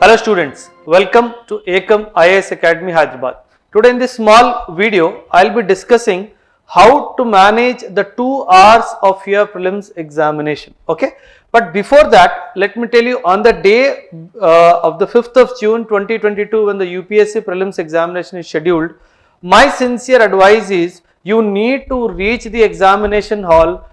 Hello students, welcome to Ekam IAS Academy Hyderabad. Today in this small video, I will be discussing how to manage the 2 hours of your prelims examination. Okay, but before that, let me tell you, on the day of the 5th of June 2022, when the UPSC prelims examination is scheduled, my sincere advice is you need to reach the examination hall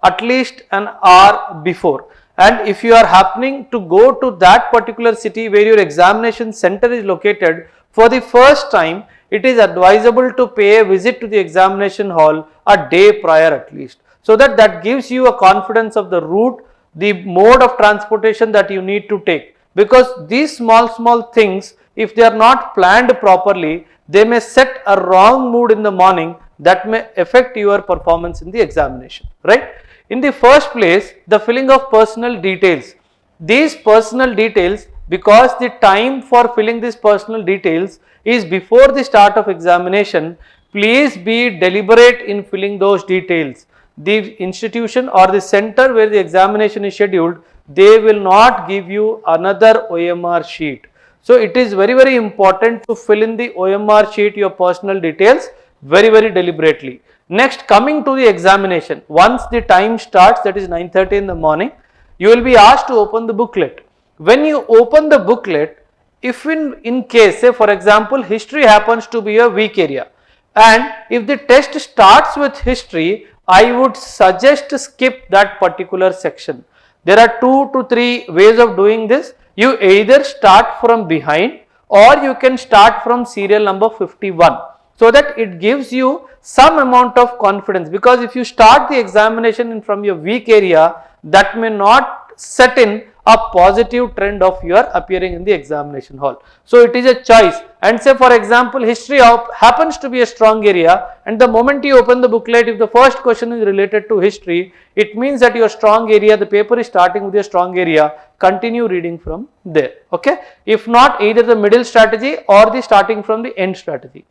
at least an hour before. And if you are happening to go to that particular city where your examination center is located for the first time, it is advisable to pay a visit to the examination hall a day prior at least, so that gives you a confidence of the route, the mode of transportation that you need to take, because these small things, if they are not planned properly, they may set a wrong mood in the morning that may affect your performance in the examination, right? In the first place, the filling of personal details. These personal details, because the time for filling these personal details is before the start of examination, please be deliberate in filling those details. The institution or the center where the examination is scheduled, they will not give you another OMR sheet. So it is very important to fill in the OMR sheet your personal details very deliberately. Next, coming to the examination, once the time starts, that is 9:30 in the morning, you will be asked to open the booklet. When you open the booklet, if in case, say for example, history happens to be a weak area, and if the test starts with history, I would suggest to skip that particular section. There are 2 to 3 ways of doing this. You either start from behind or you can start from serial number 51, so that it gives you some amount of confidence, because if you start the examination from your weak area, that may not set in a positive trend of your appearing in the examination hall. So it is a choice, and say for example, history happens to be a strong area, and the moment you open the booklet, if the first question is related to history, it means that your strong area, the paper is starting with your strong area, continue reading from there. Okay, if not, either the middle strategy or the starting from the end strategy.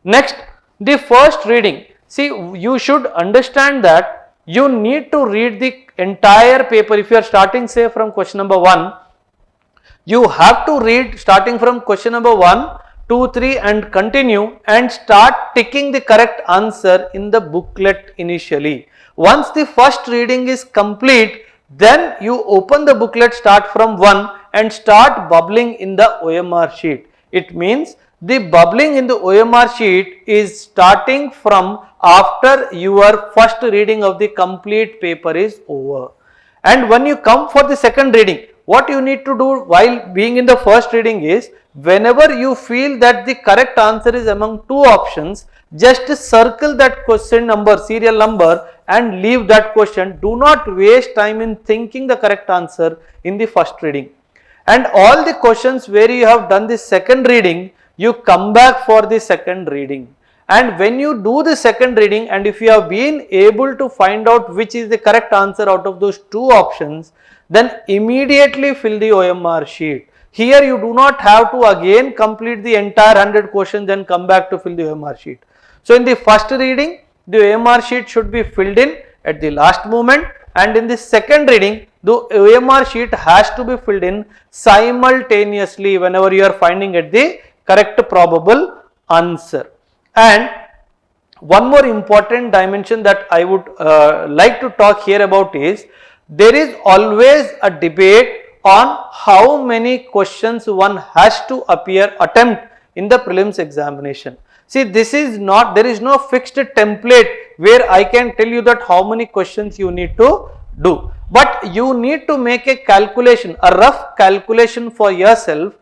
Next, the first reading. See, you should understand that you need to read the entire paper. If you are starting, say, from question number 1, you have to read starting from question number 1, 2, 3 and continue, and start ticking the correct answer in the booklet initially. Once the first reading is complete, then you open the booklet, start from 1 and start bubbling in the OMR sheet. It means the bubbling in the OMR sheet is starting from after your first reading of the complete paper is over. And when you come for the second reading, what you need to do while being in the first reading is, whenever you feel that the correct answer is among 2 options, just circle that question number, serial number, and leave that question. Do not waste time in thinking the correct answer in the first reading. And all the questions where you have done the second reading, you come back for the second reading. And when you do the second reading, and if you have been able to find out which is the correct answer out of those 2 options, then immediately fill the OMR sheet. Here you do not have to again complete the entire 100 questions and come back to fill the OMR sheet. So in the first reading, the OMR sheet should be filled in at the last moment, and in the second reading, the OMR sheet has to be filled in simultaneously whenever you are finding at the correct probable answer. And one more important dimension that I would like to talk here about is, there is always a debate on how many questions one has to attempt in the prelims examination. See, this is not, there is no fixed template where I can tell you that how many questions you need to do, but you need to make a calculation, a rough calculation for yourself,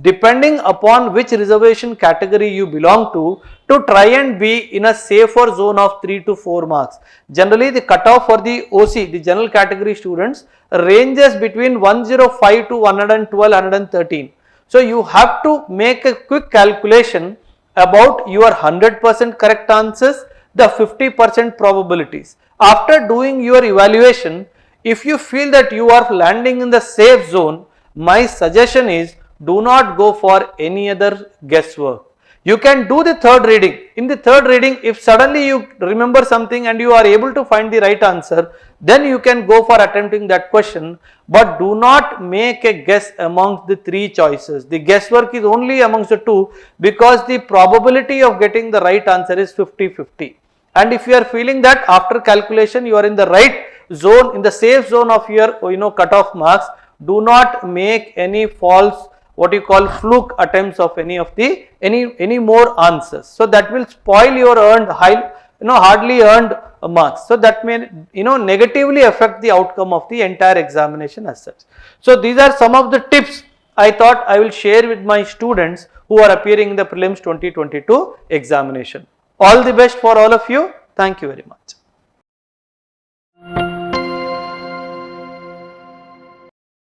depending upon which reservation category you belong to try and be in a safer zone of 3 to 4 marks. Generally, the cutoff for the OC, the general category students, ranges between 105 to 112, 113. So you have to make a quick calculation about your 100% correct answers, the 50% probabilities. After doing your evaluation, if you feel that you are landing in the safe zone, my suggestion is, do not go for any other guesswork. You can do the third reading. In the third reading, if suddenly you remember something and you are able to find the right answer, then you can go for attempting that question, but do not make a guess amongst the 3 choices. The guesswork is only amongst the 2 because the probability of getting the right answer is 50-50. And if you are feeling that after calculation you are in the right zone, in the safe zone of your cutoff marks, do not make any false, what you call fluke attempts of any more answers. So that will spoil your earned hardly earned marks. So that may negatively affect the outcome of the entire examination as such. So these are some of the tips I thought I will share with my students who are appearing in the prelims 2022 examination. All the best for all of you. Thank you very much.